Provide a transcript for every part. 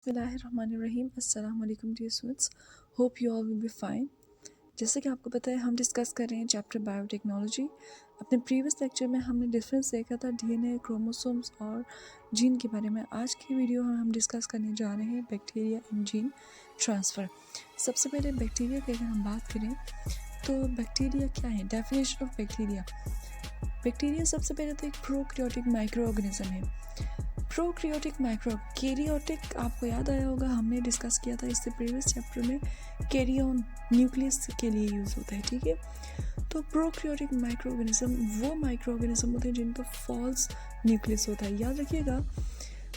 बिस्मिल्लाहिर्रहमानिर्रहीम। अस्सलाम वालेकुम dear students, hope you all will be fine. जैसे कि आपको पता है हम डिस्कस कर रहे हैं चैप्टर बायोटेक्नोलॉजी। अपने प्रीवियस लेक्चर में हमने डिफरेंस देखा था डीएनए, क्रोमोसोम्स और जीन के बारे में। आज की वीडियो में हम डिस्कस करने जा रहे हैं बैक्टीरिया एंड जीन ट्रांसफ़र। सबसे पहले बैक्टीरिया की अगर हम बात करें तो बैक्टीरिया क्या है, डेफिनेशन ऑफ बैक्टीरिया। बैक्टीरिया सबसे पहले तो एक प्रोकैरियोटिक माइक्रो ऑर्गेनिज्म है। प्रोकैरियोटिक माइक्रो कैरियोटिक आपको याद आया होगा, हमने डिस्कस किया था इससे प्रीवियस चैप्टर में। कैरियन न्यूक्लियस के लिए यूज़ होता है, ठीक है। तो प्रोकैरियोटिक माइक्रो ऑर्गेनिज्म वो माइक्रो ऑर्गेनिज्म होते हैं जिनका फॉल्स न्यूक्लियस होता है। याद रखिएगा,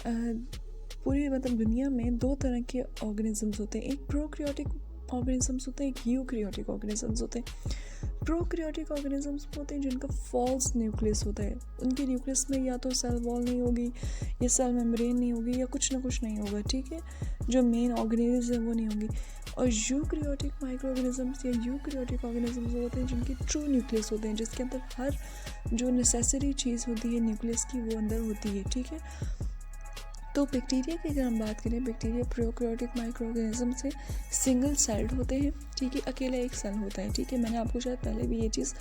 पूरी दुनिया में दो तरह के ऑर्गेनिजम्स होते हैं, एक प्रोकैरियोटिक ऑर्गेनिजम्स होते हैं, एक यूकैरियोटिक ऑर्गेनिजम्स होते हैं। प्रोकैरियोटिक ऑर्गेनिजम्स होते हैं जिनका फॉल्स न्यूक्लियस होता है। उनके न्यूक्लियस में या तो सेल वॉल नहीं होगी, या सेल मेम्ब्रेन नहीं होगी, या कुछ ना कुछ नहीं होगा, ठीक है। जो मेन ऑर्गेनिज्म है वो नहीं होगी। और यूकैरियोटिक माइक्रो ऑर्गेनिजम्स या यूकैरियोटिक ऑर्गेनिजम्स होते हैं जिनके ट्रू न्यूक्लियस होते हैं, जिसके अंदर हर जो नेसेसरी चीज़ होती है न्यूक्लियस की वो अंदर होती है, ठीक है। तो बैक्टीरिया की अगर हम बात करें, बैक्टीरिया प्रोकैरियोटिक माइक्रो ऑर्गेनिज्म से सिंगल सेल्ड होते हैं, ठीक है। अकेला एक सेल होता है, ठीक है। मैंने आपको शायद पहले भी ये चीज़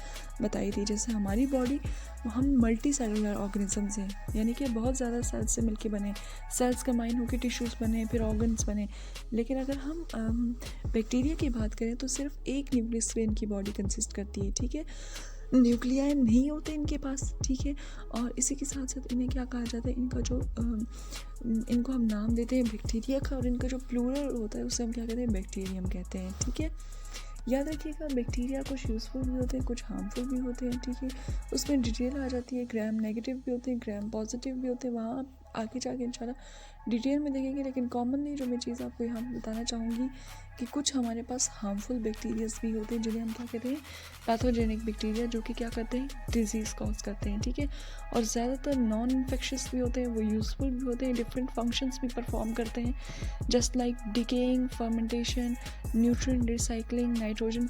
बताई थी। जैसे हमारी बॉडी, हम मल्टी सेलुलर ऑर्गेनिजम्स हैं, यानी कि बहुत ज़्यादा सेल्स से मिलके बने, सेल्स कंबाइन होकर टिश्यूज़ बने, फिर ऑर्गन्स बने। लेकिन अगर हम बैक्टीरिया की बात करें तो सिर्फ एक न्यूक्लियस से इनकी बॉडी कंसिस्ट करती है, ठीक है। न्यूक्लियाई नहीं होते इनके पास, ठीक है। और इसी के साथ साथ इन्हें क्या कहा जाता है, इनका जो इनको हम नाम देते हैं बैक्टीरिया का, और इनका जो प्लूरल होता है उसे हम क्या कहते हैं, बैक्टीरियम कहते हैं, ठीक है। याद रखिएगा, बैक्टीरिया कुछ यूज़फुल भी होते हैं, कुछ हार्मफुल भी होते हैं, ठीक है। उसमें डिटेल आ जाती है, ग्राम नेगेटिव भी होते हैं, ग्राम पॉजिटिव भी होते हैं, वहाँ आगे जाके इंशाल्लाह डिटेल में देखेंगे। लेकिन कॉमनली जो मैं चीज़ आपको यहाँ बताना चाहूँगी कि कुछ हमारे पास हार्मफुल बैक्टीरियाज भी होते हैं जिन्हें हम क्या कहते हैं, पैथोजेनिक बैक्टीरिया, जो कि क्या करते हैं, डिजीज़ कॉज करते हैं, ठीक है। और ज़्यादातर नॉन इन्फेक्शियस भी होते हैं, वो यूज़फुल भी होते हैं, डिफरेंट फंक्शंस भी परफॉर्म करते हैं, just like decaying, fermentation, nutrient recycling, nitrogen